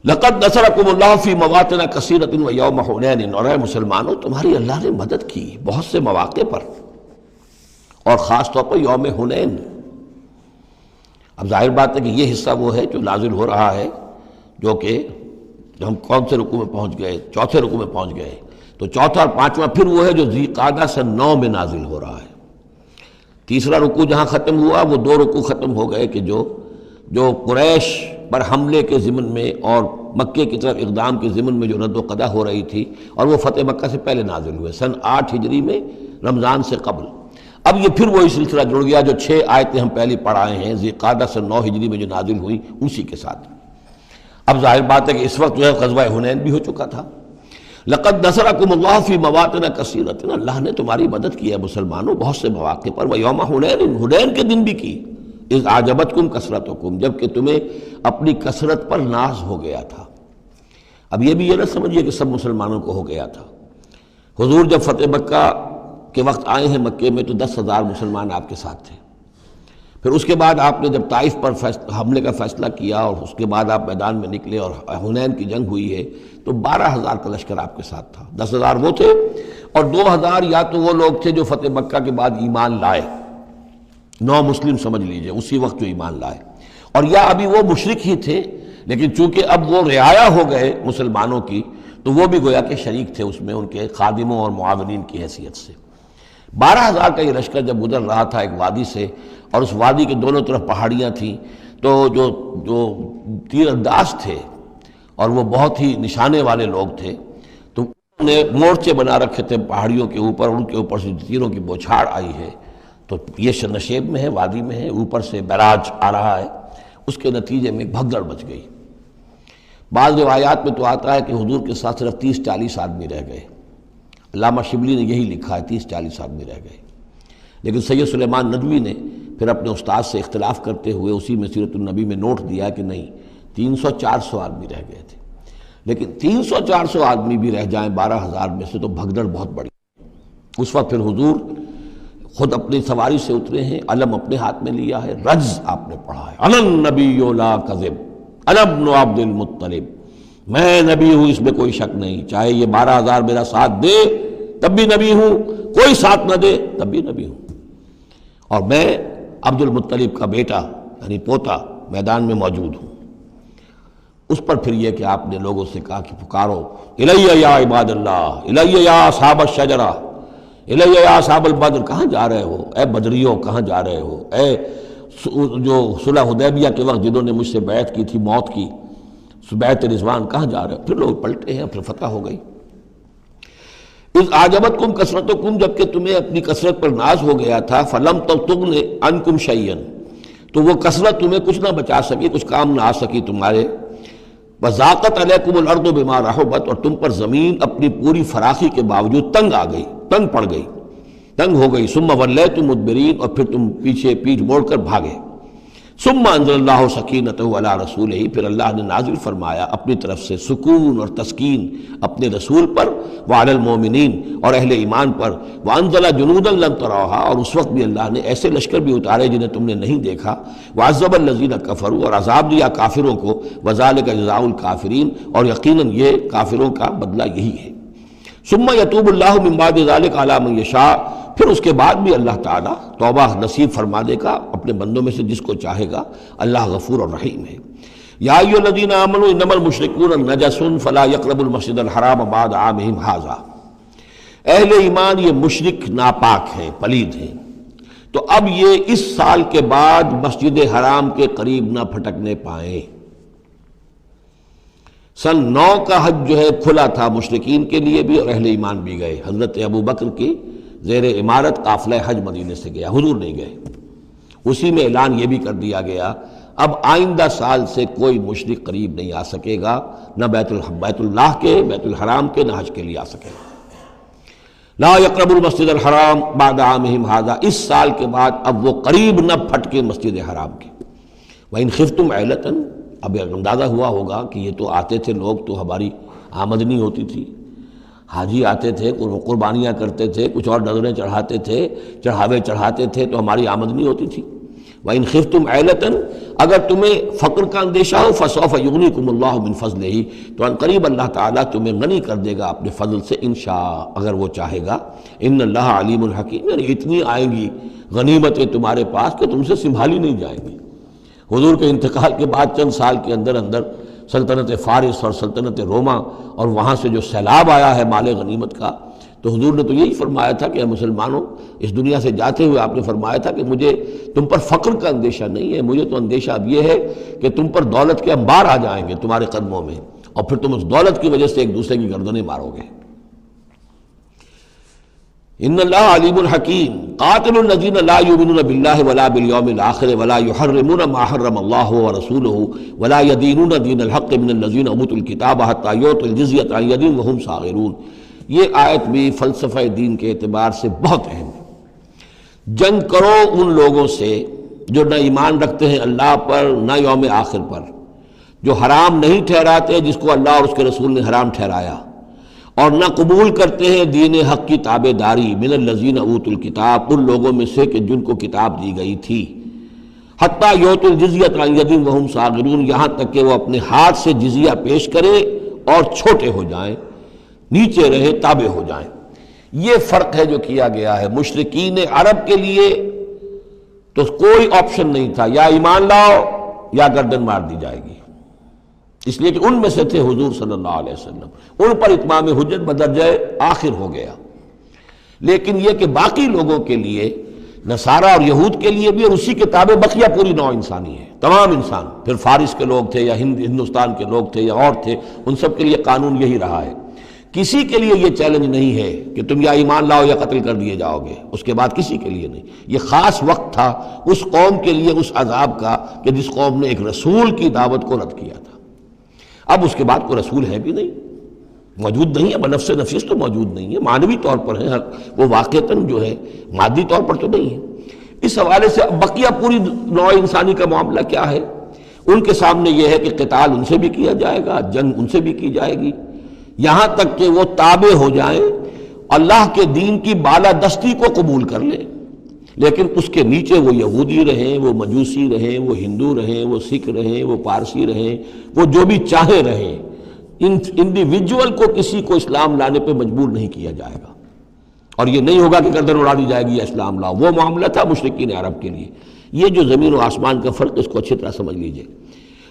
لقد نصرکم اللہ فی مواطن کثیرۃ ویوم حنین، اور اے مسلمانوں تمہاری اللہ نے مدد کی بہت سے مواقع پر، اور خاص طور پر یوم حنین۔ اب ظاہر بات ہے کہ یہ حصہ وہ ہے جو نازل ہو رہا ہے، جو کہ ہم کون سے رکوع میں پہنچ گئے؟ چوتھے رکوع میں پہنچ گئے، تو چوتھا اور پانچواں پھر وہ ہے جو ذی قعدہ سن 9 میں نازل ہو رہا ہے۔ تیسرا رکوع جہاں ختم ہوا وہ 2 رکوع ختم ہو گئے کہ جو قریش پر حملے کے ضمن میں اور مکے کی طرف اقدام کے ضمن میں جو رد و قدا ہو رہی تھی، اور وہ فتح مکہ سے پہلے نازل ہوئے سن 8 ہجری میں، رمضان سے قبل۔ اب یہ پھر وہی سلسلہ جڑ گیا جو 6 آیتیں ہم پہلے پڑھائے ہیں ذی قعدہ سن 9 ہجری میں جو نازل ہوئی اسی کے ساتھ۔ اب ظاہر بات ہے کہ اس وقت جو ہے غزوہ حنین بھی ہو چکا تھا۔ لقد نصرکم اللہ فی مواطن کثیرۃ، اللہ نے تمہاری مدد کی ہے مسلمانوں بہت سے مواقع پر، ویوم حنین، حنین کے دن بھی کی، اذ اعجبتکم کثرتکم، جب کہ تمہیں اپنی کثرت پر ناز ہو گیا تھا۔ اب یہ بھی یہ نہ سمجھیے کہ سب مسلمانوں کو ہو گیا تھا۔ حضور جب فتح مکہ کے وقت آئے ہیں مکے میں تو 10,000 مسلمان آپ کے ساتھ تھے۔ پھر اس کے بعد آپ نے جب طائف پر حملے کا فیصلہ کیا اور اس کے بعد آپ میدان میں نکلے اور حنین کی جنگ ہوئی ہے تو 12,000 کا لشکر آپ کے ساتھ تھا۔ 10,000 وہ تھے اور 2,000 یا تو وہ لوگ تھے جو فتح مکہ کے بعد ایمان لائے، 9 مسلم سمجھ لیجئے اسی وقت جو ایمان لائے، اور یا ابھی وہ مشرک ہی تھے لیکن چونکہ اب وہ رعایا ہو گئے مسلمانوں کی تو وہ بھی گویا کہ شریک تھے اس میں ان کے خادموں اور معاونین کی حیثیت سے۔ 12,000 کا یہ لشکر جب گزر رہا تھا ایک وادی سے، اور اس وادی کے دونوں طرف پہاڑیاں تھیں، تو جو تیر انداز تھے اور وہ بہت ہی نشانے والے لوگ تھے تو انہوں نے مورچے بنا رکھے تھے پہاڑیوں کے اوپر، ان کے اوپر سے تیروں کی بوچھاڑ آئی ہے، تو یہ نشیب میں ہے، وادی میں ہے، اوپر سے بیراج آ رہا ہے، اس کے نتیجے میں بھگدڑ مچ گئی۔ بعض روایات میں تو آتا ہے کہ حضور کے ساتھ صرف 30-40 آدمی رہ گئے، علامہ شبلی نے یہی لکھا ہے 30-40 آدمی رہ گئے، لیکن سید سلیمان ندوی نے پھر اپنے استاد سے اختلاف کرتے ہوئے اسی میں سیرت النبی میں نوٹ دیا کہ نہیں 300-400 آدمی رہ گئے تھے، لیکن 300-400 آدمی بھی رہ جائیں 12,000 میں سے تو بھگدڑ بہت بڑی۔ اس وقت پھر حضور خود اپنی سواری سے اترے ہیں، علم اپنے ہاتھ میں لیا ہے، رجز آپ نے پڑھا ہے، انا النبی لا کذب انا ابن عبد المطلب، میں نبی ہوں اس میں کوئی شک نہیں، چاہے یہ 12,000 میرا ساتھ دے تب بھی نبی ہوں، کوئی ساتھ نہ دے تب بھی نبی ہوں، اور میں عبد المطلب کا بیٹا یعنی پوتا میدان میں موجود ہوں۔ اس پر پھر یہ کہ آپ نے لوگوں سے کہا کہ پکارو الیہ یا عباد اللہ، الیہ یا اصحاب الشجرہ، الیہ یا اصحاب البدر، کہاں جا رہے ہو اے بدریوں، کہاں جا رہے ہو اے جو صلح حدیبیہ کے وقت جنہوں نے مجھ سے بیعت کی تھی موت کی، بیعت رضوان، کہاں جا رہے ہو؟ پھر لوگ پلٹے ہیں، پھر فتح ہو گئی۔ اذ اعجبتکم کثرتکم، جب کہ تمہیں اپنی کثرت پر ناز ہو گیا تھا، فلم تغن عنکم شیئا، تو وہ کثرت تمہیں کچھ نہ بچا سکی، کچھ کام نہ آ سکی تمہارے، وضاقت علیکم الارض بما رحبت، اور تم پر زمین اپنی پوری فراخی کے باوجود تنگ آ گئی، تنگ پڑ گئی، تنگ ہو گئی، ثم ولیتم مدبرین، اور پھر تم پیچھے پیٹھ موڑ کر بھاگے، ثم انزل اللہ سکینتہ علی رسولہ، پھر اللہ نے نازل فرمایا اپنی طرف سے سکون اور تسکین اپنے رسول پر، وعلی المومنین، اور اہل ایمان پر، وانزل جنودا لم تروها، اور اس وقت بھی اللہ نے ایسے لشکر بھی اتارے جنہیں تم نے نہیں دیکھا، وعذب الذین کفروا، اور عذاب دیا کافروں کو، وذالک جزاء الکافرین، اور یقیناً یہ کافروں کا بدلہ یہی ہے۔ ثم یتوب اللہ من بعد ذلک علی من یشاء، پھر اس کے بعد بھی اللہ تعالیٰ توبہ نصیب فرما دے گا اپنے بندوں میں سے جس کو چاہے گا، اللہ غفور اور رحیم ہے۔ یا ایھا الذین آمنوا انما المشرکون نجس فلا یقربوا المسجد الحرام بعد عامہم ھذا، اہل ایمان یہ مشرک ناپاک ہیں، پلید ہیں، تو اب یہ اس سال کے بعد مسجد حرام کے قریب نہ پھٹکنے پائیں۔ سن 9 کا حج جو ہے کھلا تھا مشرکین کے لیے بھی اور اہل ایمان بھی گئے، حضرت ابو بکر کی زیر امارت قافلہ حج مدینے سے گیا، حضور نہیں گئے، اسی میں اعلان یہ بھی کر دیا گیا اب آئندہ سال سے کوئی مشرک قریب نہیں آ سکے گا، نہ بیت اللہ کے، بیت الحرام کے، نہ حج کے لیے آ سکے گا۔ لا یقرب المسجد الحرام بعد عامہم ھذا، اس سال کے بعد اب وہ قریب نہ پھٹکے مسجد حرام کے۔ وَإِنْ خِفْتُمْ عَيْلَةً، اب اندازہ ہوا ہوگا کہ یہ تو آتے تھے لوگ تو ہماری آمدنی ہوتی تھی، حاجی آتے تھے، قربانیاں کرتے تھے، کچھ اور نظریں چڑھاتے تھے، چڑھاوے چڑھاتے تھے تو ہماری آمدنی ہوتی تھی۔ وَإِنْ خِفْتُمْ عَيْلَةً اگر تمہیں فقر کا اندیشہ ہو فَسَوْفَ يُغْنِيكُمُ اللَّهُ مِنْ فَضْلِهِ تو ان قریب اللہ تعالیٰ تمہیں غنی کر دے گا اپنے فضل سے انشاء اگر وہ چاہے گا. ان اللہ علیم الحکیم، یعنی اتنی آئیں گی غنیمتیں تمہارے پاس کہ تم سے سنبھالی نہیں جائیں گی. حضور کے انتقال کے بعد چند سال کے اندر سلطنت فارس اور سلطنت روما اور وہاں سے جو سیلاب آیا ہے مال غنیمت کا، تو حضور نے تو یہی فرمایا تھا کہ اے مسلمانوں، اس دنیا سے جاتے ہوئے آپ نے فرمایا تھا کہ مجھے تم پر فقر کا اندیشہ نہیں ہے، مجھے تو اندیشہ اب یہ ہے کہ تم پر دولت کے انبار آ جائیں گے تمہارے قدموں میں، اور پھر تم اس دولت کی وجہ سے ایک دوسرے کی گردنیں مارو گے. ان اللہ علیم الحکیم قاتل الذین لا یؤمنون باللہ ولا بالیوم الآخر ولا یحرمون ما حرم اللہ ورسولہ ولا یدینون دین الحق من الذین اوتوا الکتاب حتی یعطوا الجزیۃ عن ید وہم صاغرون. یہ آیت بھی فلسفہ دین کے اعتبار سے بہت اہم ہے. جنگ کرو ان لوگوں سے جو نہ ایمان رکھتے ہیں اللہ پر نہ یوم آخر پر، جو حرام نہیں ٹھہراتے جس کو اللہ اور اس کے رسول نے حرام ٹھہرایا، اور نہ قبول کرتے ہیں دین حق کی تابع داری من الذین اوتوا الکتاب ان لوگوں میں سے کہ جن کو کتاب دی گئی تھی، حتی یعطوا الجزیۃ عن ید وہم صاغرون یہاں تک کہ وہ اپنے ہاتھ سے جزیہ پیش کرے اور چھوٹے ہو جائیں، نیچے رہے، تابع ہو جائیں. یہ فرق ہے جو کیا گیا ہے. مشرکین عرب کے لیے تو کوئی آپشن نہیں تھا، یا ایمان لاؤ یا گردن مار دی جائے گی، اس لیے کہ ان میں سے تھے حضور صلی اللہ علیہ وسلم، ان پر اتمام حجت بدرجہ آخر ہو گیا. لیکن یہ کہ باقی لوگوں کے لیے، نصارہ اور یہود کے لیے بھی، اور اسی کے تابع بقیہ پوری نوع انسانی ہے، تمام انسان، پھر فارس کے لوگ تھے یا ہندوستان کے لوگ تھے یا اور تھے، ان سب کے لیے قانون یہی رہا ہے. کسی کے لیے یہ چیلنج نہیں ہے کہ تم یا ایمان لاؤ یا قتل کر دیے جاؤ گے، اس کے بعد کسی کے لیے نہیں. یہ خاص وقت تھا اس قوم کے لیے اس عذاب کا کہ جس قوم نے ایک رسول کی دعوت کو رد کیا تھا. اب اس کے بعد کوئی رسول ہے بھی نہیں، موجود نہیں ہے، بنفس نفیس تو موجود نہیں ہے، معنوی طور پر ہے، وہ واقعتاً جو ہے مادی طور پر تو نہیں ہے. اس حوالے سے اب بقیہ پوری نوع انسانی کا معاملہ کیا ہے؟ ان کے سامنے یہ ہے کہ قتال ان سے بھی کیا جائے گا، جنگ ان سے بھی کی جائے گی، یہاں تک کہ وہ تابع ہو جائیں، اللہ کے دین کی بالادستی کو قبول کر لیں. لیکن اس کے نیچے وہ یہودی رہیں، وہ مجوسی رہیں، وہ ہندو رہیں، وہ سکھ رہیں، وہ پارسی رہیں، وہ جو بھی چاہے رہیں. انڈیویجول کو کسی کو اسلام لانے پہ مجبور نہیں کیا جائے گا، اور یہ نہیں ہوگا کہ گردن اڑا دی جائے گی یا اسلام لاؤ. وہ معاملہ تھا مشرکین عرب کے لیے. یہ جو زمین و آسمان کا فرق، اس کو اچھی طرح سمجھ لیجئے.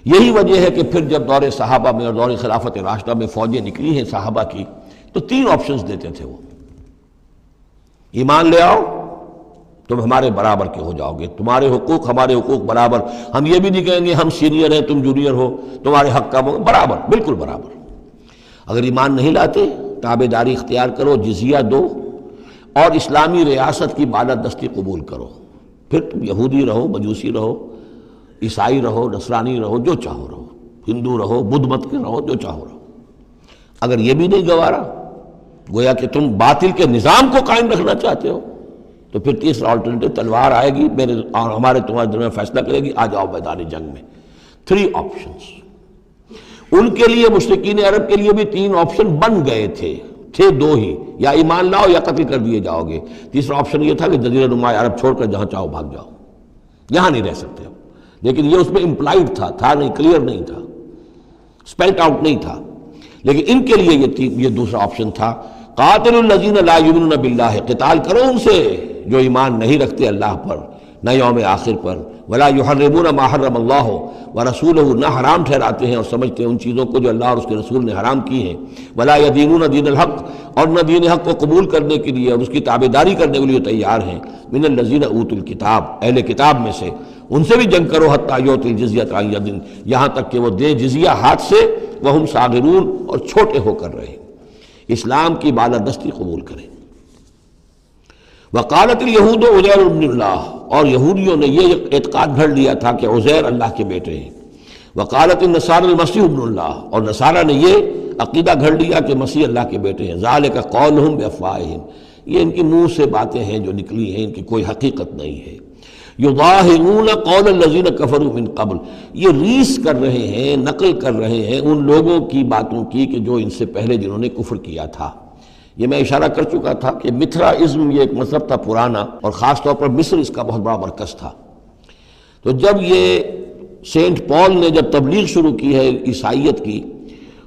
یہی وجہ ہے کہ پھر جب دور صحابہ میں اور دور خلافت راشدہ میں فوجیں نکلی ہیں صحابہ کی، تو 3 آپشنز دیتے تھے. وہ ایمان لے آؤ تم ہمارے برابر کے ہو جاؤ گے، تمہارے حقوق ہمارے حقوق برابر، ہم یہ بھی نہیں کہیں گے ہم سینئر ہیں تم جونیئر ہو، تمہارے حق کا برابر، بالکل برابر. اگر ایمان نہیں لاتے تابع داری اختیار کرو، جزیہ دو، اور اسلامی ریاست کی بالادستی قبول کرو. پھر تم یہودی رہو، مجوسی رہو، عیسائی رہو، نصرانی رہو، جو چاہو رہو، ہندو رہو، بدھ مت کے رہو، جو چاہو رہو. اگر یہ بھی نہیں گوارا، گویا کہ تم باطل کے نظام کو قائم رکھنا چاہتے ہو، تو پھر تیسرا آلٹرنیٹو تلوار آئے گی میرے اور ہمارے تمہارے درمیان فیصلہ کرے گی، آ جاؤ میدان جنگ میں. 3 آپشنز. ان کے لیے، مشرکین عرب کے لیے بھی 3 آپشن بن گئے تھے 2 ہی، یا ایمان لاؤ یا قتل کر دیے جاؤ گے. تیسرا آپشن یہ تھا کہ جزیرہ نما عرب چھوڑ کر جہاں چاہو بھاگ جاؤ، یہاں نہیں رہ سکتے اب. لیکن یہ اس میں امپلائڈ تھا نہیں، کلیئر نہیں تھا، اسپیلٹ آؤٹ نہیں تھا. لیکن ان کے لیے یہ دوسرا آپشن تھا. قاتل الذین لا یؤمنون باللہ، قتال کرو ان سے جو ایمان نہیں رکھتے اللہ پر نہ یوم آخر پر، ولا یحرمون ما حرم اللہ ورسولہ، نہ حرام ٹھہراتے ہیں اور سمجھتے ہیں ان چیزوں کو جو اللہ اور اس کے رسول نے حرام کی ہیں. ولا یدینون دین الحق، اور نہ دین حق کو قبول کرنے کے لیے اور اس کی تابعداری کرنے کے لیے تیار ہیں. من الذین اوتوا الکتاب، اہل کتاب میں سے، ان سے بھی جنگ کرو. حتی یعطوا الجزیۃ عن ید، یہاں تک کہ وہ دے جزیہ ہاتھ سے، وہم صاغرون، اور چھوٹے ہو کر رہے، اسلام کی بالادستی قبول کریں. وقالت الیہود عزیر ابن اللہ، اور یہودیوں نے یہ اعتقاد گھڑ لیا تھا کہ عزیر اللہ کے بیٹے ہیں. وقالت النصارى المسیح ابن اللہ، اور نصارہ نے یہ عقیدہ گھڑ لیا کہ مسیح اللہ کے بیٹے ہیں. ذالک قولہم بافواہہم، یہ ان کی منہ سے باتیں ہیں جو نکلی ہیں، ان کی کوئی حقیقت نہیں ہے. یظاہرون قول الذین کفروا من قبل، یہ ریس کر رہے ہیں، نقل کر رہے ہیں ان لوگوں کی باتوں کی کہ جو ان سے پہلے جنہوں نے کفر کیا تھا. یہ میں اشارہ کر چکا تھا کہ متھرا ازم یہ ایک مذہب تھا پرانا، اور خاص طور پر مصر اس کا بہت بڑا مرکز تھا. تو جب یہ سینٹ پال نے جب تبلیغ شروع کی ہے عیسائیت کی،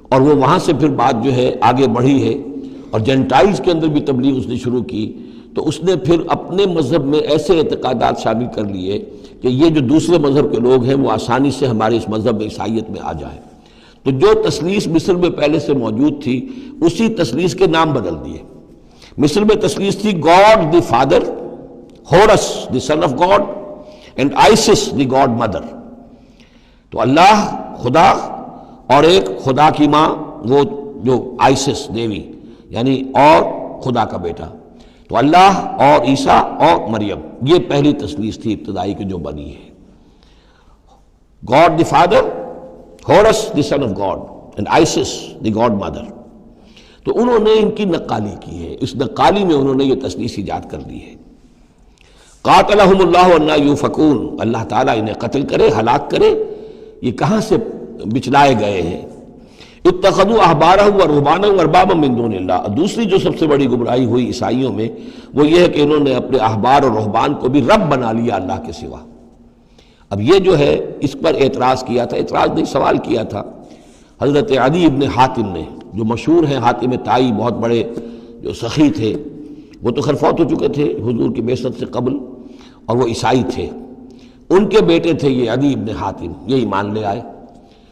اور وہ وہاں سے پھر بات جو ہے آگے بڑھی ہے اور جینٹائلز کے اندر بھی تبلیغ اس نے شروع کی، تو اس نے پھر اپنے مذہب میں ایسے اعتقادات شامل کر لیے کہ یہ جو دوسرے مذہب کے لوگ ہیں وہ آسانی سے ہمارے اس مذہب میں عیسائیت میں آ جائیں۔ تو جو تثلیث مصر میں پہلے سے موجود تھی اسی تثلیث کے نام بدل دیے۔ مصر میں تثلیث تھی God the father, Horus the son of God, and Isis the God mother. تو اللہ خدا اور ایک خدا کی ماں وہ جو آئسس دیوی یعنی اور خدا کا بیٹا، تو اللہ اور عیسیٰ اور مریم، یہ پہلی تثلیث تھی ابتدائی کی جو بنی ہے۔ God the father, Horus the son of God, and Isis the God mother. تو انہوں نے ان کی نقالی کی ہے، اس نقالی میں انہوں نے یہ تثلیث ایجاد کر دی ہے۔ قاتلہم اللہ انا یوفکون، اللہ تعالیٰ انہیں قتل کرے، ہلاک کرے، یہ کہاں سے بچلائے گئے ہیں۔ اتخذوا احبارهم ورهبانهم اربابا من دون اللہ۔ دوسری جو سب سے بڑی گمراہی ہوئی عیسائیوں میں وہ یہ ہے کہ انہوں نے اپنے احبار اور رہبان کو بھی رب بنا لیا اللہ کے سوا۔ اب یہ جو ہے اس پر اعتراض کیا تھا، اعتراض نہیں سوال کیا تھا حضرت عدی ابن حاتم نے، جو مشہور ہیں حاتم طائی، بہت بڑے جو سخی تھے، وہ تو خیر فوت ہو چکے تھے حضور کی بعثت سے قبل، اور وہ عیسائی تھے۔ ان کے بیٹے تھے یہ عدی ابن حاتم، یہ ایمان لے آئے،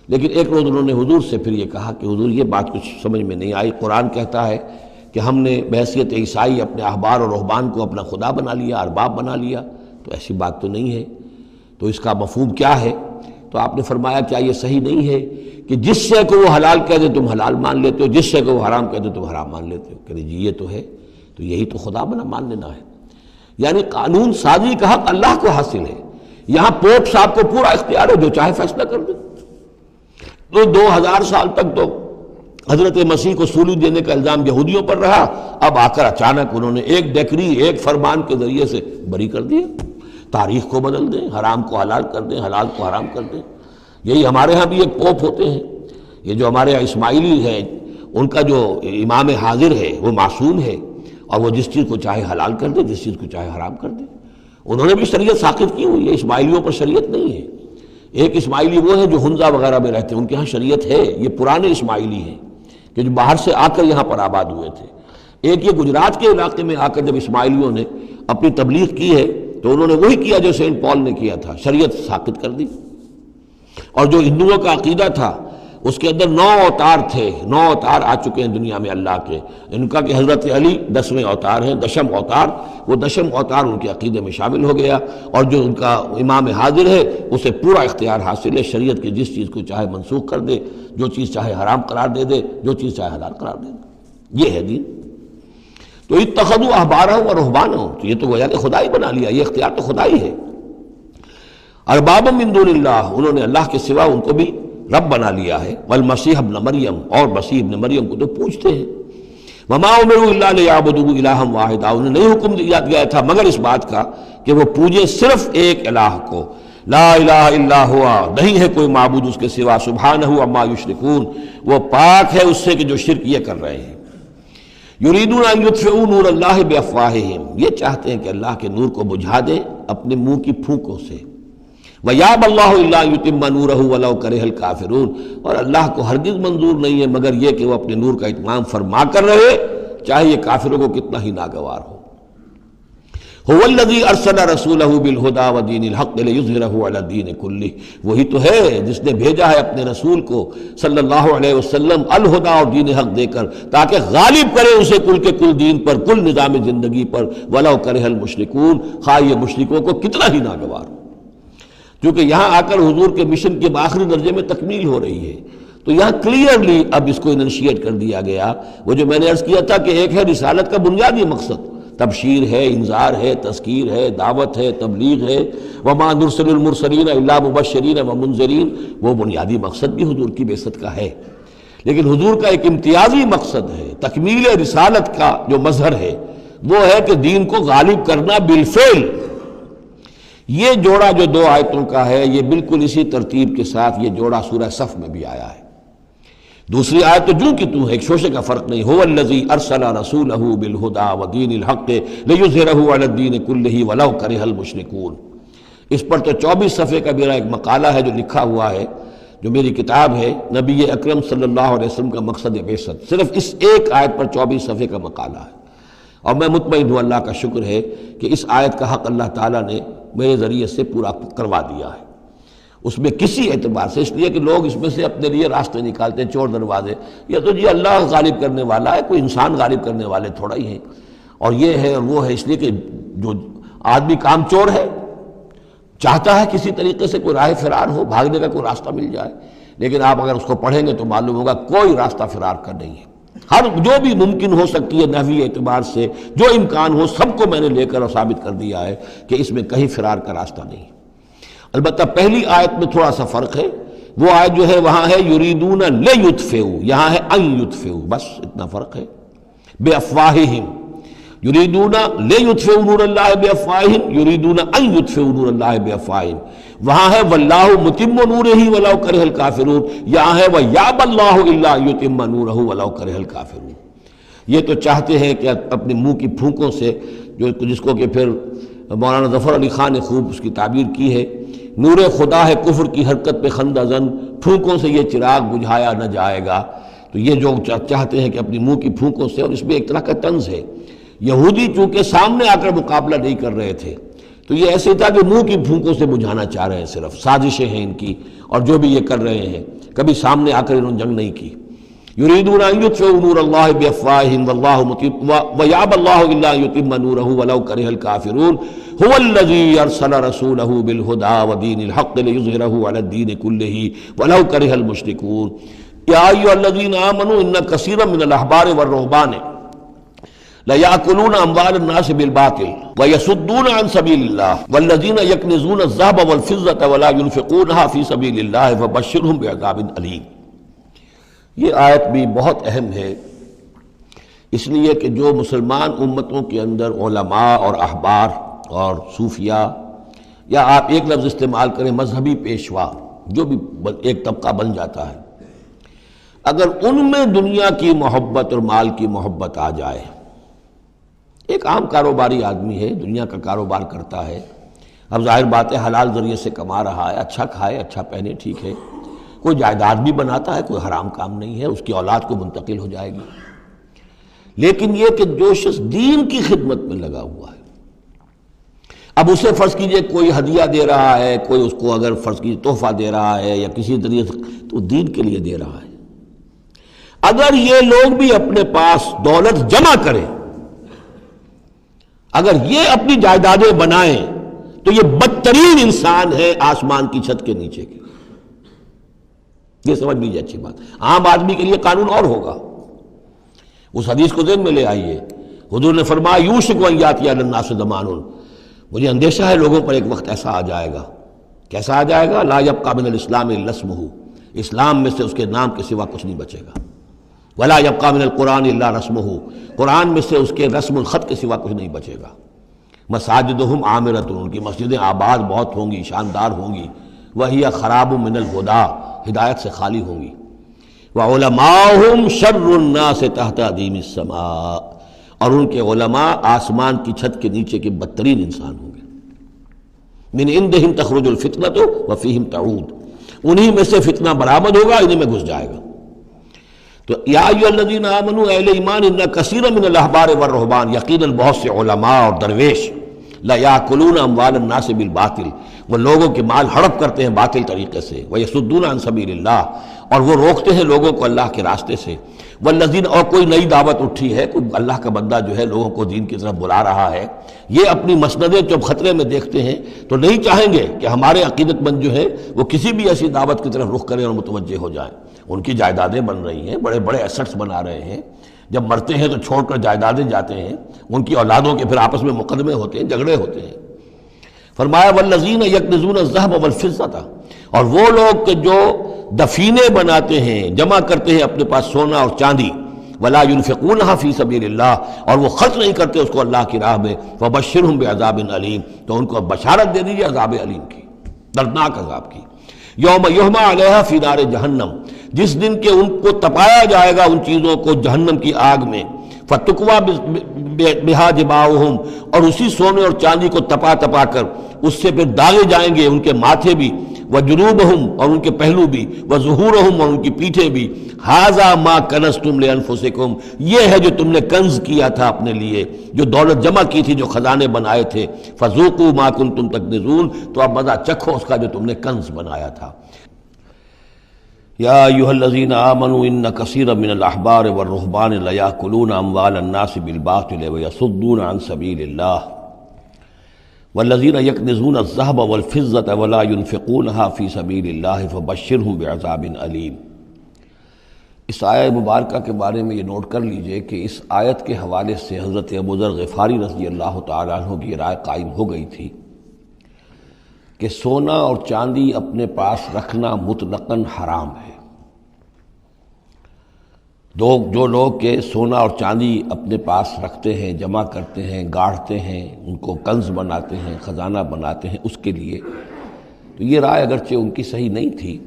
لیکن ایک روز انہوں نے حضور سے پھر یہ کہا کہ حضور یہ بات کچھ سمجھ میں نہیں آئی، قرآن کہتا ہے کہ ہم نے بحیثیت عیسائی اپنے احبار اور رہبان کو اپنا خدا بنا لیا، ارباب بنا لیا، تو ایسی بات تو نہیں ہے، تو اس کا مفہوم کیا ہے؟ تو آپ نے فرمایا کیا یہ صحیح نہیں ہے کہ جس شے کو وہ حلال کہہ دے تم حلال مان لیتے ہو، جس شے کو وہ حرام کہہ دے تم حرام مان لیتے ہو؟ کہ جی یہ تو ہے، تو یہی تو خدا بنا مان لینا ہے۔ یعنی قانون سازی کا حق اللہ کو حاصل ہے، یہاں پوپ صاحب کو پورا اختیار ہے، جو چاہے فیصلہ کر دے۔ تو 2000 سال تک تو حضرت مسیح کو سولی دینے کا الزام یہودیوں پر رہا، اب آ کر اچانک انہوں نے ایک ڈیکری، ایک فرمان کے ذریعے سے بری کر دیا، تاریخ کو بدل دیں، حرام کو حلال کر دیں، حلال کو حرام کر دیں۔ یہی ہمارے ہاں بھی ایک پوپ ہوتے ہیں، یہ جو ہمارے یہاں اسماعیلی ہیں، ان کا جو امام حاضر ہے وہ معصوم ہے، اور وہ جس چیز کو چاہے حلال کر دے، جس چیز کو چاہے حرام کر دے۔ انہوں نے بھی شریعت ساقط کی ہوئی ہے، اسماعیلیوں پر شریعت نہیں ہے۔ ایک اسماعیلی وہ ہے جو ہنزا وغیرہ میں رہتے ہیں، ان کے ہاں شریعت ہے، یہ پرانے اسماعیلی ہیں کہ جو باہر سے آ کر یہاں پر آباد ہوئے تھے۔ ایک یہ گجرات کے علاقے میں آ کر جب اسماعیلیوں نے اپنی تبلیغ کی ہے تو انہوں نے وہی کیا جو سینٹ پال نے کیا تھا، شریعت ساقط کر دی۔ اور جو ہندوؤں کا عقیدہ تھا اس کے اندر 9 اوتار تھے، 9 اوتار آ چکے ہیں دنیا میں اللہ کے، ان کا کہ حضرت علی 10ویں اوتار ہیں، 10م اوتار، وہ 10م اوتار ان کے عقیدے میں شامل ہو گیا، اور جو ان کا امام حاضر ہے اسے پورا اختیار حاصل ہے، شریعت کی جس چیز کو چاہے منسوخ کر دے، جو چیز چاہے حرام قرار دے دے، جو چیز چاہے حلال قرار دے دے، یہ ہے دین۔ تو اتخذوا احبارهم ورهبانهم، تو یہ تو گویا کہ خدا ہی بنا لیا، یہ اختیار تو خدا ہی ہے۔ اربابا من دون اللہ، انہوں نے اللہ کے سوا ان کو بھی رب بنا لیا ہے۔ والمسیح ابن مریم، اور مسیح ابن مریم کو تو پوچھتے ہیں۔ وما امروا الا لیعبدوا الہا واحدا، انہیں نہیں حکم دیا گیا تھا مگر اس بات کا کہ وہ پوجیں صرف ایک الہ کو، لا الہ الا ہوا، نہیں ہے کوئی معبود اس کے سوا، سبحانہ عما یشرکون، وہ پاک ہے اس سے کہ جو شرک یہ کر رہے ہیں۔ یریدون ان یطفئوا نور اللہ بافواہہم، یہ چاہتے ہیں کہ اللہ کے نور کو بجھا دیں اپنے منہ کی پھونکوں سے۔ وَيَأْبَى اللَّهُ إِلَّا أَن يُتِمَّ نُورَهُ وَلَوْ كَرِهَ الْكَافِرُونَ، اور اللہ کو ہرگز منظور نہیں ہے مگر یہ کہ وہ اپنے نور کا اتمام فرما کر رہے، چاہے یہ کافروں کو کتنا ہی ناگوار ہو۔ هُوَ الَّذِي أَرْسَلَ رَسُولَهُ بِالْهُدَى وَدِينِ الْحَقِّ لِيُظْهِرَهُ عَلَى الدِّينِ كُلِّهِ، وہی تو ہے جس نے بھیجا ہے اپنے رسول کو صلی اللہ علیہ وسلم الہدا اور دین حق دے کر، تاکہ غالب کرے اسے کل کے کل دین پر، کل نظام زندگی پر، وَلَوْ كَرِهَ الْمُشْرِكُونَ، خواہ یہ مشرکوں کو کتنا ہی ناگوار ہو۔ کیونکہ یہاں آ کر حضور کے مشن کے آخری درجے میں تکمیل ہو رہی ہے، تو یہاں کلیئرلی اب اس کو انشیٹ کر دیا گیا۔ وہ جو میں نے عرض کیا تھا کہ ایک ہے رسالت کا بنیادی مقصد، تبشیر ہے، انذار ہے، تذکیر ہے، دعوت ہے، تبلیغ ہے، وما نرسل المرسلین الا مبشرین ومنذرین، وہ بنیادی مقصد بھی حضور کی بعثت کا ہے۔ لیکن حضور کا ایک امتیازی مقصد ہے، تکمیل رسالت کا جو مظہر ہے وہ ہے کہ دین کو غالب کرنا بالفعل۔ یہ جوڑا جو 2 آیتوں کا ہے یہ بالکل اسی ترتیب کے ساتھ یہ جوڑا سورہ صف میں بھی آیا ہے۔ دوسری آیت تو جو کہ تو ہے، ایک شوشے کا فرق نہیں، هو الذی ارسل رسولہ بالہدی ودین الحق لیظہرہ علی الدین کلہ ولو کرہ المشرکون۔ اس پر تو 24 صفحے کا میرا ایک مقالہ ہے جو لکھا ہوا ہے، جو میری کتاب ہے نبی اکرم صلی اللہ علیہ وسلم کا مقصد بعثت، صرف اس ایک آیت پر 24 صفحے کا مقالہ ہے، اور میں مطمئن ہوں اللہ کا شکر ہے کہ اس آیت کا حق اللہ تعالیٰ نے میرے ذریعے سے پورا کروا دیا ہے۔ اس میں کسی اعتبار سے، اس لیے کہ لوگ اس میں سے اپنے لیے راستے نکالتے ہیں، چور دروازے، یہ تو جی اللہ غالب کرنے والا ہے، کوئی انسان غالب کرنے والے تھوڑا ہی ہیں، اور یہ ہے اور وہ ہے، اس لیے کہ جو آدمی کام چور ہے چاہتا ہے کسی طریقے سے کوئی راہ فرار ہو، بھاگنے کا کوئی راستہ مل جائے، لیکن آپ اگر اس کو پڑھیں گے تو معلوم ہوگا کوئی راستہ فرار کا نہیں ہے۔ ہر جو بھی ممکن ہو سکتی ہے نحوی اعتبار سے، جو امکان ہو، سب کو میں نے لے کر اور ثابت کر دیا ہے کہ اس میں کہیں فرار کا راستہ نہیں ہے۔ البتہ پہلی آیت میں تھوڑا سا فرق ہے، وہ آیت جو ہے وہاں ہے یریدون لیطفئوا، یہاں ہے ان یطفئوا، بس اتنا فرق ہے۔ بافواہہم یریدون لیطفئوا نور اللہ بافواہہم، یریدون ان یطفئوا نور اللہ بافواہہم، وہاں ہے واللہ متم نورہ ولو کرہ الکافرون، یہاں ہے ویابی اللہ الا ان یتم نورہ ولو کرہ الکافرون۔ یہ تو چاہتے ہیں کہ اپنے منہ کی پھونکوں سے، جس کو کہ پھر مولانا ظفر علی خان نے خوب اس کی تعبیر کی ہے، نور خدا ہے کفر کی حرکت پہ خندہ زن، پھونکوں سے یہ چراغ بجھایا نہ جائے گا۔ تو یہ جو چاہتے ہیں کہ اپنی منہ کی پھونکوں سے، اور اس میں ایک طرح کا طنز ہے، یہودی چونکہ سامنے آ کر مقابلہ نہیں کر رہے تھے تو یہ ایسے تھا کہ منہ کی پھونکوں سے بجھانا چاہ رہے ہیں، صرف سازشیں ہیں ان کی، اور جو بھی یہ کر رہے ہیں کبھی سامنے آ کر انہوں نے جنگ نہیں کی۔ یریدون ان یطفئوا نور اللہ بافواہہم واللہ متم ویابی اللہ الا ان یتم نورہ ولو کرہ الکافرون هو الذی ارسل رسولہ بالہدی ودین الحق لیظہرہ علی الدین کلہ ولو کرہ المشرکون یا ایھا الذین آمنوا ان کثیرا من الاحبار والرہبان لَيَأْكُلُونَ أَمْوَالَ النَّاسِ بِالْبَاطِلِ وَيَصُدُّونَ عَنْ سَبِيلِ اللَّهِ وَالَّذِينَ يَكْنِزُونَ الذَّهَبَ وَالْفِضَّةَ وَلَا يُنْفِقُونَهَا فِي سَبِيلِ اللَّهِ فَبَشِّرْهُم بِعَذَابٍ أَلِيمٍ۔ یہ آیت بھی بہت اہم ہے، اس لیے کہ جو مسلمان امتوں کے اندر علماء اور احبار اور صوفیاء، یا آپ ایک لفظ استعمال کریں مذہبی پیشوا، جو بھی ایک طبقہ بن جاتا ہے، اگر ان میں دنیا کی محبت اور مال کی محبت آ جائے، ایک عام کاروباری آدمی ہے، دنیا کا کاروبار کرتا ہے، اب ظاہر بات ہے حلال ذریعے سے کما رہا ہے، اچھا کھائے اچھا پہنے، ٹھیک ہے، کوئی جائیداد بھی بناتا ہے، کوئی حرام کام نہیں ہے، اس کی اولاد کو منتقل ہو جائے گی، لیکن یہ کہ جو شخص دین کی خدمت میں لگا ہوا ہے، اب اسے فرض کیجئے کوئی ہدیہ دے رہا ہے، کوئی اس کو اگر فرض کیجئے تحفہ دے رہا ہے یا کسی طریقے سے، تو دین کے لیے دے رہا ہے۔ اگر یہ لوگ بھی اپنے پاس دولت جمع کریں، اگر یہ اپنی جائیدادیں بنائیں، تو یہ بدترین انسان ہے آسمان کی چھت کے نیچے کے۔ یہ سمجھ لیجیے اچھی بات، عام آدمی کے لیے قانون اور ہوگا۔ اس حدیث کو ذہن میں لے آئیے، حضور نے فرمایا یوشک ان یاتی علی الناس زمان، مجھے اندیشہ ہے لوگوں پر ایک وقت ایسا آ جائے گا، کیسا آ جائے گا؟ لا یبقى من الاسلام الا اسمہ، اسلام میں سے اس کے نام کے سوا کچھ نہیں بچے گا۔ ولا یبقى من القرآن الا رسمہ، قرآن میں سے اس کے رسم الخط کے سوا کچھ نہیں بچے گا۔ مساجدہم عامرۃ، ان کی مسجدیں آباد بہت ہوں گی، شاندار ہوں گی، وہی خراب من الہدیٰ، ہدایت سے خالی ہوں گی۔ وعلماؤہم شر الناس تحت ادیم السماء، اور ان کے علماء آسمان کی چھت کے نیچے کے بدترین انسان ہوں گے۔ من عندہم تخرج الفتنۃ وفیہم تعود، انہی میں سے فتنہ برآمد ہوگا، انہی میں گھس جائے گا۔ تو یا ایھا الذین آمنوا، اہل ایمان، ان کثیرا من الاحبار والرہبان، یقیناً بہت سے علماء اور درویش، لَيَأْكُلُونَ أَمْوَالَ النَّاسِ بِالْبَاطِلِ، وہ لوگوں کے مال ہڑپ کرتے ہیں باطل طریقے سے، وَيَصُدُّونَ عَنْ سَبِيلِ اللَّهِ، اور وہ روکتے ہیں لوگوں کو اللہ کے راستے سے، والذین، اور کوئی نئی دعوت اٹھی ہے، کوئی اللہ کا بندہ جو ہے لوگوں کو دین کی طرف بلا رہا ہے، یہ اپنی مسندیں جب خطرے میں دیکھتے ہیں تو نہیں چاہیں گے کہ ہمارے عقیدت مند جو ہے وہ کسی بھی ایسی دعوت کی طرف رخ کریں اور متوجہ ہو جائیں۔ ان کی جائیدادیں بن رہی ہیں، بڑے بڑے ایسٹس بنا رہے ہیں، جب مرتے ہیں تو چھوڑ کر جائیدادیں جاتے ہیں، ان کی اولادوں کے پھر آپس میں مقدمے ہوتے ہیں، جھگڑے ہوتے ہیں۔ فرمایا والذین یکنزون الذھب والفضة، اور وہ لوگ کہ جو دفینے بناتے ہیں، جمع کرتے ہیں اپنے پاس سونا اور چاندی، ولا ينفقونها فی سبیل اللہ، اور وہ خرچ نہیں کرتے اس کو اللہ کی راہ میں، فبشرهم بعذاب علیم، تو ان کو بشارت دے دیجیے عذاب علیم کی، دردناک عذاب کی۔ یوم یحمى علیہا فی نار جہنم، جس دن کہ ان کو تپایا جائے گا ان چیزوں کو جہنم کی آگ میں، فتقوا بہا جباہہم، اور اسی سونے اور چاندی کو تپا تپا کر اس سے پھر داغے جائیں گے ان کے ماتھے بھی، وجنوبہم اور ان کے پہلو بھی، وظہورہم اور ان کی پیٹھیں بھی، ھذا ما کنزتم لانفسکم، یہ ہے جو تم نے کنز کیا تھا اپنے لیے، جو دولت جمع کی تھی، جو خزانے بنائے تھے، فذوقوا ما کنتم تکنزون، تو اب مزہ چکھو اس کا جو تم نے کنز بنایا تھا۔ یا ایھا الذین آمنوا ان کثیرا من الاحبار والرہبان لیأکلون اموال الناس بالباطل ویصدون عن سبیل اللہ والذین یکنزون الذہب والفضة ولا ينفقونها فی سبیل اللہ فبشرہم بعذاب علیم۔ اس آیہ مبارکہ کے بارے میں یہ نوٹ کر لیجئے کہ اس آیت کے حوالے سے حضرت ابوذر غفاری رضی اللہ تعالیٰ عنہ کی رائے قائم ہو گئی تھی کہ سونا اور چاندی اپنے پاس رکھنا مطلقاً حرام ہے۔ جو لوگ کہ سونا اور چاندی اپنے پاس رکھتے ہیں، جمع کرتے ہیں، گاڑھتے ہیں، ان کو کنز بناتے ہیں، خزانہ بناتے ہیں، اس کے لیے تو یہ رائے اگرچہ ان کی صحیح نہیں تھی،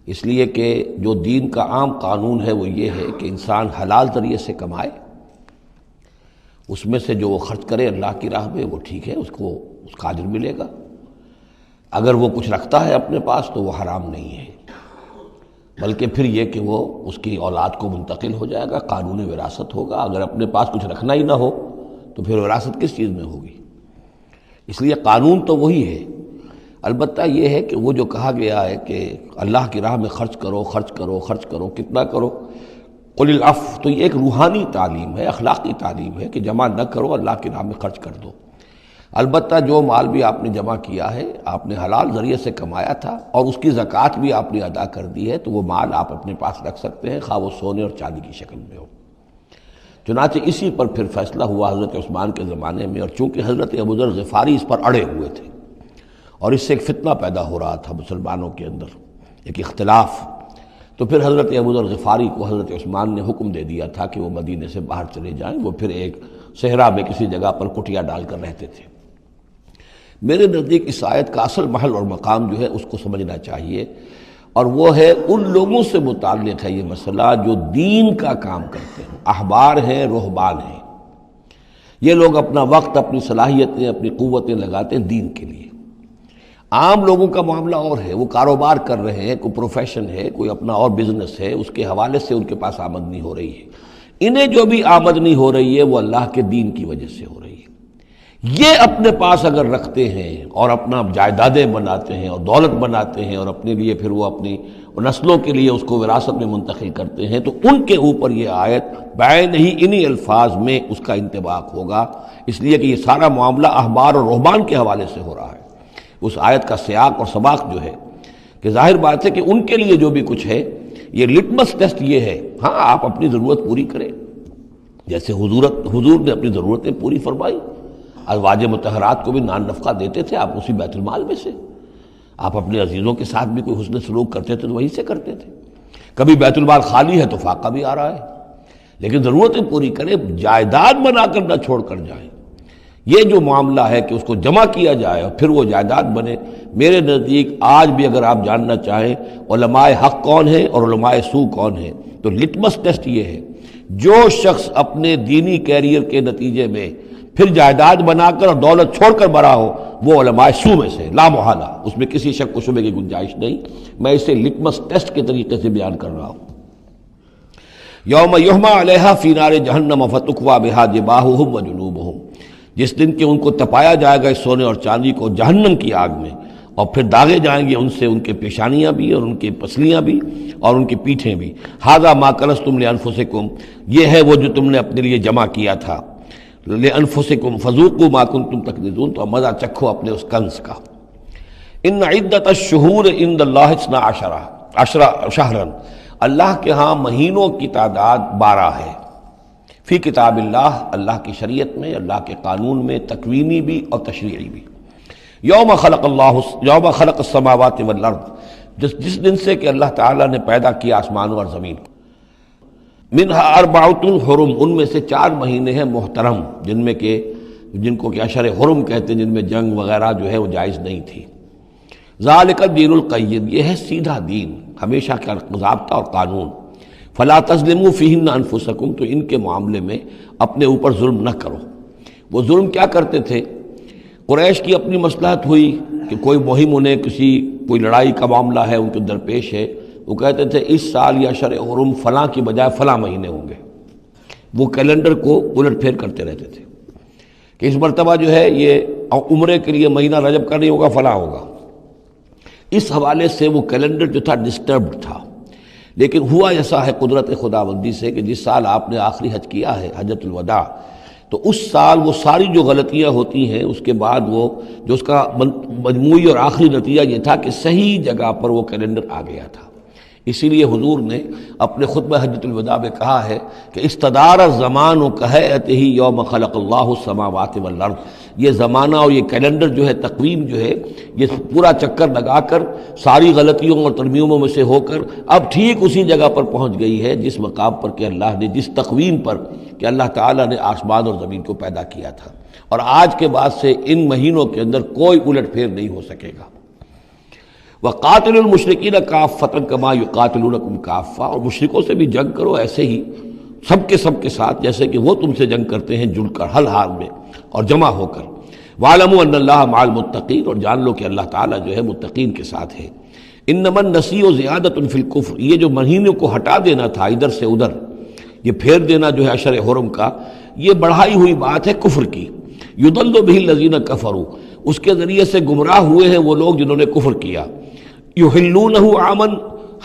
اس لیے کہ جو دین کا عام قانون ہے وہ یہ ہے کہ انسان حلال ذریعے سے کمائے، اس میں سے جو وہ خرچ کرے اللہ کی راہ میں وہ ٹھیک ہے، اس کو اس کا اجر ملے گا۔ اگر وہ کچھ رکھتا ہے اپنے پاس تو وہ حرام نہیں ہے، بلکہ پھر یہ کہ وہ اس کی اولاد کو منتقل ہو جائے گا، قانون وراثت ہوگا۔ اگر اپنے پاس کچھ رکھنا ہی نہ ہو تو پھر وراثت کس چیز میں ہوگی؟ اس لیے قانون تو وہی ہے، البتہ یہ ہے کہ وہ جو کہا گیا ہے کہ اللہ کی راہ میں خرچ کرو، خرچ کرو، خرچ کرو، کتنا کرو، قل العفو، تو یہ ایک روحانی تعلیم ہے، اخلاقی تعلیم ہے کہ جمع نہ کرو، اللہ کی راہ میں خرچ کر دو۔ البتہ جو مال بھی آپ نے جمع کیا ہے، آپ نے حلال ذریعے سے کمایا تھا اور اس کی زکوٰۃ بھی آپ نے ادا کر دی ہے، تو وہ مال آپ اپنے پاس رکھ سکتے ہیں، خواہ وہ سونے اور چاندی کی شکل میں ہو۔ چنانچہ اسی پر پھر فیصلہ ہوا حضرت عثمان کے زمانے میں، اور چونکہ حضرت ابوذر غفاری اس پر اڑے ہوئے تھے اور اس سے ایک فتنہ پیدا ہو رہا تھا مسلمانوں کے اندر، ایک اختلاف، تو پھر حضرت ابوذر غفاری کو حضرت عثمان نے حکم دے دیا تھا کہ وہ مدینے سے باہر چلے جائیں۔ وہ پھر ایک صحرا میں کسی جگہ پر کٹیا ڈال کر رہتے تھے۔ میرے نزدیک اس آیت کا اصل محل اور مقام جو ہے اس کو سمجھنا چاہیے، اور وہ ہے ان لوگوں سے متعلق ہے یہ مسئلہ جو دین کا کام کرتے ہیں، احبار ہیں، رہبان ہیں۔ یہ لوگ اپنا وقت، اپنی صلاحیتیں، اپنی قوتیں لگاتے ہیں دین کے لیے۔ عام لوگوں کا معاملہ اور ہے، وہ کاروبار کر رہے ہیں، کوئی پروفیشن ہے، کوئی اپنا اور بزنس ہے، اس کے حوالے سے ان کے پاس آمدنی ہو رہی ہے۔ انہیں جو بھی آمدنی ہو رہی ہے وہ اللہ کے دین کی وجہ سے ہو رہی ہے۔ یہ اپنے پاس اگر رکھتے ہیں اور اپنا جائیدادیں بناتے ہیں اور دولت بناتے ہیں اور اپنے لیے پھر وہ اپنی نسلوں کے لیے اس کو وراثت میں منتقل کرتے ہیں، تو ان کے اوپر یہ آیت بعین ہی انہی الفاظ میں اس کا انطباق ہوگا، اس لیے کہ یہ سارا معاملہ احبار اور رہبان کے حوالے سے ہو رہا ہے۔ اس آیت کا سیاق اور سباق جو ہے کہ ظاہر بات ہے کہ ان کے لیے جو بھی کچھ ہے، یہ لٹمس ٹیسٹ یہ ہے، ہاں آپ اپنی ضرورت پوری کریں، جیسے حضور نے اپنی ضرورتیں پوری فرمائی، ازواج مطہرات کو بھی نان نفقہ دیتے تھے آپ اسی بیت المال میں سے، آپ اپنے عزیزوں کے ساتھ بھی کوئی حسن سلوک کرتے تھے تو وہیں سے کرتے تھے۔ کبھی بیت المال خالی ہے تو فاقہ بھی آ رہا ہے، لیکن ضرورتیں پوری کریں، جائیداد بنا کر نہ چھوڑ کر جائیں۔ یہ جو معاملہ ہے کہ اس کو جمع کیا جائے اور پھر وہ جائیداد بنے، میرے نزدیک آج بھی اگر آپ جاننا چاہیں علماء حق کون ہیں اور علماء سو کون ہیں، تو لٹمس ٹیسٹ یہ ہے، جو شخص اپنے دینی کیریئر کے نتیجے میں پھر جائیداد بنا کر اور دولت چھوڑ کر مرا ہو، وہ علماء سو میں سے لا محالہ، اس میں کسی شک و شبے کی گنجائش نہیں۔ میں اسے لٹمس ٹیسٹ کے طریقے سے بیان کر رہا ہوں۔ یوم یحمى علیہا فی نار جہنم فتکوی بہا جباہہم وجنوبہم، جس دن کہ ان کو تپایا جائے گا اس سونے اور چاندی کو جہنم کی آگ میں، اور پھر داغے جائیں گے ان سے ان کے پیشانیاں بھی اور ان کی پسلیاں بھی اور ان کی پیٹھیں بھی۔ ھذا ما کنزتم لانفسکم، یہ ہے وہ جو تم نے اپنے لیے جمع کیا تھا، لانفسکم فذوقوا ما کنتم تکنزون، تو مزہ چکھو اپنے اس کنز کا۔ ان عدت الشہور عند اللہ 12 شہرا، اللہ کے ہاں مہینوں کی تعداد 12 ہے، فی کتاب اللہ، اللہ کی شریعت میں، اللہ کے قانون میں، تکوینی بھی اور تشریعی بھی۔ یوم خلق السماوات والارض، جس دن سے کہ اللہ تعالیٰ نے پیدا کیا آسمانوں اور زمین کو، منہا اربعۃ حرم، ان میں سے 4 مہینے ہیں محترم، جن کو کہ اشہر حرم کہتے ہیں، جن میں جنگ وغیرہ جو ہے وہ جائز نہیں تھی۔ ذالک الدین القیم، یہ ہے سیدھا دین، ہمیشہ کا ضابطہ اور قانون۔ فلا تظلموا فیہن انفسکم، تو ان کے معاملے میں اپنے اوپر ظلم نہ کرو۔ وہ ظلم کیا کرتے تھے؟ قریش کی اپنی مصلحت ہوئی کہ کوئی مہم انہیں کوئی لڑائی کا معاملہ ہے ان کے درپیش ہے، وہ کہتے تھے اس سال یا شرع حرم فلاں کی بجائے فلاں مہینے ہوں گے، وہ کیلنڈر کو الٹ پھیر کرتے رہتے تھے کہ اس مرتبہ جو ہے یہ عمرے کے لیے مہینہ رجب کا نہیں ہوگا، فلاں ہوگا۔ اس حوالے سے وہ کیلنڈر جو تھا ڈسٹربڈ تھا، لیکن ہوا ایسا ہے قدرت خداوندی سے کہ جس سال آپ نے آخری حج کیا ہے، حجۃ الوداع، تو اس سال وہ ساری جو غلطیاں ہوتی ہیں اس کے بعد وہ جو اس کا مجموعی اور آخری نتیجہ یہ تھا کہ صحیح جگہ پر وہ کیلنڈر آ گیا تھا۔ اسی لیے حضور نے اپنے خطبہ حجۃ الوداع میں کہا ہے کہ استدار الزمان کہیئتہ یوم خلق اللہ السماوات والارض، یہ زمانہ اور یہ کیلنڈر جو ہے، تقویم جو ہے، یہ پورا چکر لگا کر ساری غلطیوں اور ترمیموں میں سے ہو کر اب ٹھیک اسی جگہ پر پہنچ گئی ہے جس مقام پر کہ اللہ نے، جس تقویم پر کہ اللہ تعالیٰ نے آسمان اور زمین کو پیدا کیا تھا، اور آج کے بعد سے ان مہینوں کے اندر کوئی الٹ پھیر نہیں ہو سکے گا۔ وَقَاتِلُوا الْمُشْرِكِينَ كَافَّةً كَمَا يُقَاتِلُونَكُمْ كَافَّةً، اور مشرکوں سے بھی جنگ کرو ایسے ہی سب کے ساتھ جیسے کہ وہ تم سے جنگ کرتے ہیں، جڑ کر ہل حال میں اور جمع ہو کر۔ وَاعْلَمُوا أَنَّ اللَّهَ مَعَ الْمُتَّقِينَ، اور جان لو کہ اللہ تعالیٰ جو ہے متقین کے ساتھ ہے۔ إِنَّمَا النَّسِيءُ زِيَادَةٌ فِي الْكُفْرِ، یہ جو مہینے کو ہٹا دینا تھا ادھر سے ادھر، یہ پھیر دینا جو ہے اشر حرم کا، یہ بڑھائی ہوئی بات ہے کفر کی۔ يُضَلُّ بِهِ الَّذِينَ كَفَرُوا، اس کے ذریعے سے گمراہ ہوئے ہیں وہ لوگ جنہوں نے کفر کیا۔ يُحِلُّونَهُ عَامًا،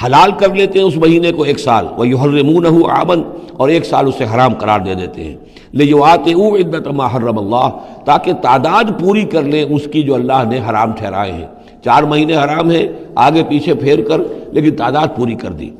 حلال کر لیتے ہیں اس مہینے کو ایک سال، وَيُحَرِّمُونَهُ عَامًا، اور ایک سال اسے حرام قرار دے دیتے ہیں۔ لِيُوَاطِئُوا عِدَّةَ مَا حَرَّمَ اللَّهُ، تاکہ تعداد پوری کر لیں اس کی جو اللہ نے حرام ٹھہرائے ہیں۔ 4 مہینے حرام ہیں آگے پیچھے پھیر کر، لیکن تعداد پوری کر دی۔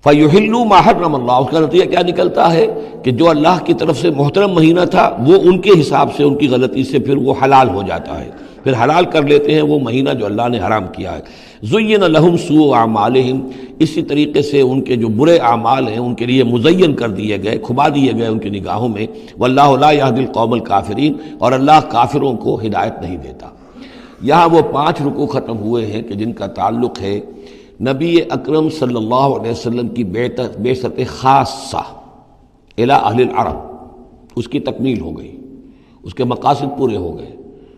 فَيُحِلُّوا مَا حَرَّمَ اللَّهُ، اس کا نتیجہ کیا نکلتا ہے کہ جو اللہ کی طرف سے محترم مہینہ تھا وہ ان کے حساب سے، ان کی غلطی سے پھر وہ حلال ہو جاتا ہے، پھر حلال کر لیتے ہیں وہ مہینہ جو اللہ نے حرام کیا ہے۔ زُيِّنَ لَهُمْ سُوءُ أَعْمَالِهِمْ، اسی طریقے سے ان کے جو برے اعمال ہیں ان کے لیے مزین کر دیے گئے، کھبا دیے گئے ان کی نگاہوں میں۔ وَاللَّهُ لَا يَهْدِي الْقَوْمَ الْكَافِرِينَ، اور اللہ کافروں کو ہدایت نہیں دیتا۔ یہاں وہ 5 رکوع ختم ہوئے ہیں کہ جن کا تعلق ہے نبی اکرم صلی اللہ علیہ وسلم کی بعثت خاصہ الی اہل العرب، اس کی تکمیل ہو گئی، اس کے مقاصد پورے ہو گئے،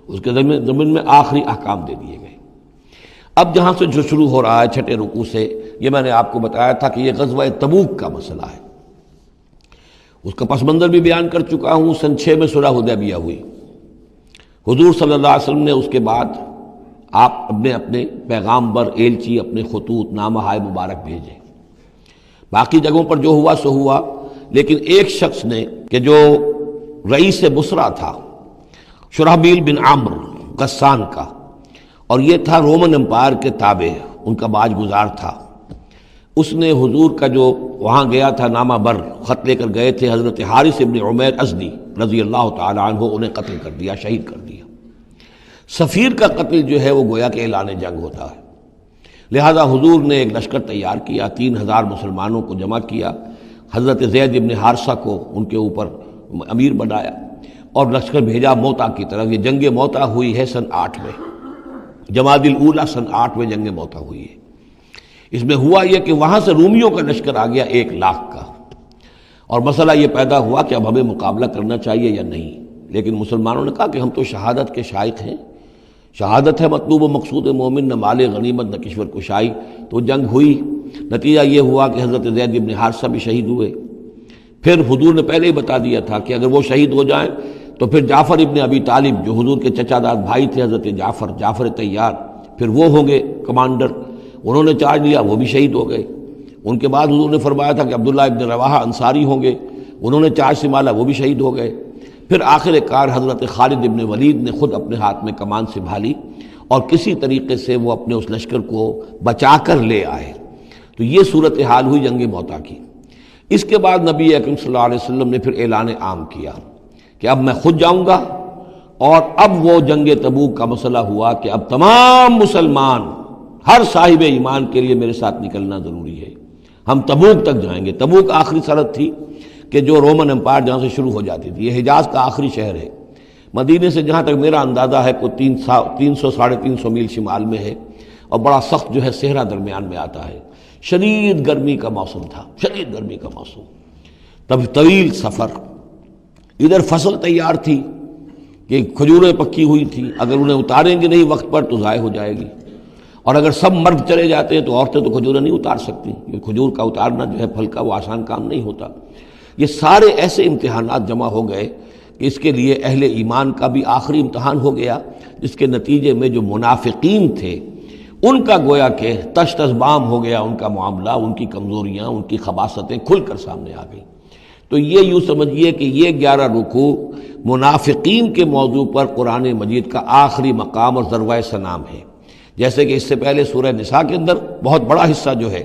اس کے ضمن میں آخری احکام دے دیے گئے۔ اب جہاں سے جو شروع ہو رہا ہے 6 رکوع سے، یہ میں نے آپ کو بتایا تھا کہ یہ غزوہ تبوک کا مسئلہ ہے، اس کا پس منظر بھی بیان کر چکا ہوں۔ سن 6 میں صلح حدیبیہ ہوئی، حضور صلی اللہ علیہ وسلم نے اس کے بعد آپ اپنے پیغامبر، ایلچی، اپنے خطوط، نامہ ہائے مبارک بھیجے۔ باقی جگہوں پر جو ہوا سو ہوا، لیکن ایک شخص نے کہ جو رئیس بصرہ تھا، شرحبیل بن عمرو غسان کا، اور یہ تھا رومن امپائر کے تابع، ان کا باج گزار تھا، اس نے حضور کا جو وہاں گیا تھا نامہ بر خط لے کر گئے تھے حضرت حارث ابن عمیر ازدی رضی اللہ تعالی عنہ، انہیں قتل کر دیا، شہید کر دیا۔ سفیر کا قتل جو ہے وہ گویا کہ اعلان جنگ ہوتا ہے، لہذا حضور نے ایک لشکر تیار کیا، 3000 مسلمانوں کو جمع کیا، حضرت زید ابن حارثہ کو ان کے اوپر امیر بنایا، اور لشکر بھیجا موتا کی طرف۔ یہ جنگ موتا ہوئی ہے سن 8 میں، جمادی الاولیٰ سن 8 میں جنگ موتا ہوئی ہے۔ اس میں ہوا یہ کہ وہاں سے رومیوں کا لشکر آ گیا 1 لاکھ کا، اور مسئلہ یہ پیدا ہوا کہ اب ہمیں مقابلہ کرنا چاہیے یا نہیں، لیکن مسلمانوں نے کہا کہ ہم تو شہادت کے شائق ہیں، شہادت ہے مطلوب و مقصود مومن، نہ مال غنیمت نہ کشور کشائی۔ تو جنگ ہوئی، نتیجہ یہ ہوا کہ حضرت زید بن حارثہ بھی شہید ہوئے۔ پھر حضور نے پہلے ہی بتا دیا تھا کہ اگر وہ شہید ہو جائیں تو پھر جعفر ابن ابی طالب جو حضور کے چچا داد بھائی تھے حضرت جعفر طیار، پھر وہ ہوں گے کمانڈر، انہوں نے چارج لیا، وہ بھی شہید ہو گئے۔ ان کے بعد حضور نے فرمایا تھا کہ عبداللہ ابن رواحہ انصاری ہوں گے، انہوں نے چارج سنبھالا، وہ بھی شہید ہو گئے۔ پھر آخر کار حضرت خالد ابن ولید نے خود اپنے ہاتھ میں کمان سنبھالی، اور کسی طریقے سے وہ اپنے اس لشکر کو بچا کر لے آئے۔ تو یہ صورتحال ہوئی جنگ موتا کی۔ اس کے بعد نبی اکرم صلی اللہ علیہ وسلم نے پھر اعلان عام کیا کہ اب میں خود جاؤں گا، اور اب وہ جنگ تبوک کا مسئلہ ہوا کہ اب تمام مسلمان، ہر صاحب ایمان کے لیے میرے ساتھ نکلنا ضروری ہے، ہم تبوک تک جائیں گے۔ تبوک آخری سرحد تھی کہ جو رومن امپائر جہاں سے شروع ہو جاتی تھی، یہ حجاز کا آخری شہر ہے، مدینے سے جہاں تک میرا اندازہ ہے کوئی 300 350 میل شمال میں ہے، اور بڑا سخت جو ہے صحرا درمیان میں آتا ہے، شدید گرمی کا موسم تھا، شدید گرمی کا موسم، تب طویل سفر، ادھر فصل تیار تھی کہ کھجوریں پکی ہوئی تھی، اگر انہیں اتاریں گے نہیں وقت پر تو ضائع ہو جائے گی، اور اگر سب مرد چلے جاتے ہیں تو عورتیں تو کھجوریں نہیں اتار سکتی، کیونکہ کھجور کا اتارنا جو ہے پھل کا وہ آسان کام نہیں ہوتا۔ یہ سارے ایسے امتحانات جمع ہو گئے کہ اس کے لیے اہل ایمان کا بھی آخری امتحان ہو گیا، جس کے نتیجے میں جو منافقین تھے ان کا گویا کہ تش تش بام ہو گیا، ان کا معاملہ، ان کی کمزوریاں، ان کی خباثتیں کھل کر سامنے آ گئیں۔ تو یہ یوں سمجھیے کہ یہ 11 رکوع منافقین کے موضوع پر قرآن مجید کا آخری مقام اور ذروۂ سنام ہے۔ جیسے کہ اس سے پہلے سورہ نساء کے اندر بہت بڑا حصہ جو ہے،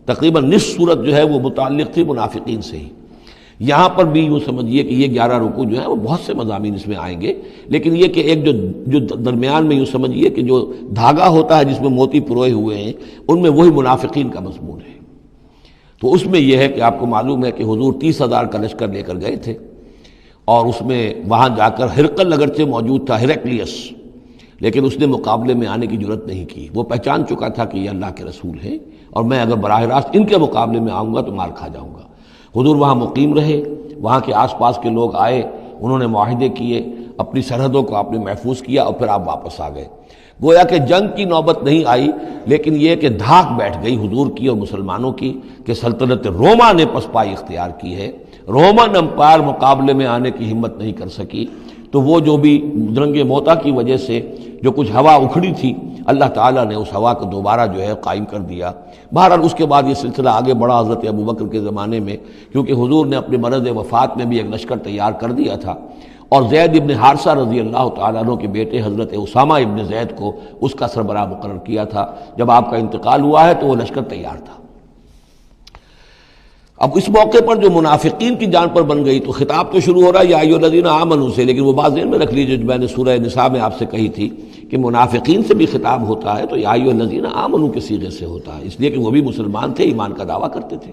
تقریباً نصف سورت جو ہے وہ متعلق تھی منافقین سے ہی، یہاں پر بھی یوں سمجھیے کہ یہ 11 رکوع جو ہیں وہ بہت سے مضامین اس میں آئیں گے، لیکن یہ کہ ایک جو درمیان میں یوں سمجھیے کہ جو دھاگا ہوتا ہے جس میں موتی پروئے ہوئے ہیں، ان میں وہی منافقین کا مضمون ہے۔ تو اس میں یہ ہے کہ آپ کو معلوم ہے کہ حضور 30,000 کا لشکر لے کر گئے تھے، اور اس میں وہاں جا کر ہرقل اگرچہ موجود تھا، ہیرکلیس، لیکن اس نے مقابلے میں آنے کی جرت نہیں کی۔ وہ پہچان چکا تھا کہ یہ اللہ کے رسول ہیں، اور میں اگر براہ راست ان کے مقابلے میں آؤں گا تو مار کھا جاؤں گا۔ حضور وہاں مقیم رہے، وہاں کے آس پاس کے لوگ آئے، انہوں نے معاہدے کیے، اپنی سرحدوں کو آپ نے محفوظ کیا، اور پھر آپ واپس آ گئے۔ گویا کہ جنگ کی نوبت نہیں آئی، لیکن یہ کہ دھاک بیٹھ گئی حضور کی اور مسلمانوں کی کہ سلطنت روما نے پسپائی اختیار کی ہے، رومن امپائر مقابلے میں آنے کی ہمت نہیں کر سکی۔ تو وہ جو بھی جنگ موتا کی وجہ سے جو کچھ ہوا اکھڑی تھی، اللہ تعالیٰ نے اس ہوا کو دوبارہ جو ہے قائم کر دیا۔ بہرحال اس کے بعد یہ سلسلہ آگے بڑھا حضرت ابوبکر کے زمانے میں، کیونکہ حضور نے اپنے مرض وفات میں بھی ایک لشکر تیار کر دیا تھا، اور زید ابن حارثہ رضی اللہ تعالیٰ عنہ کے بیٹے حضرت اسامہ ابن زید کو اس کا سربراہ مقرر کیا تھا۔ جب آپ کا انتقال ہوا ہے تو وہ لشکر تیار تھا۔ اب اس موقع پر جو منافقین کی جان پر بن گئی تو خطاب تو شروع ہو رہا ہے یا ایھا الذین آمنوا سے، لیکن وہ بات ذہن میں رکھ لیجیے جو میں نے سورہ نساء میں آپ سے کہی تھی کہ منافقین سے بھی خطاب ہوتا ہے تو یا ایھا الذین آمنوا کے صیغے سے ہوتا ہے، اس لیے کہ وہ بھی مسلمان تھے، ایمان کا دعویٰ کرتے تھے۔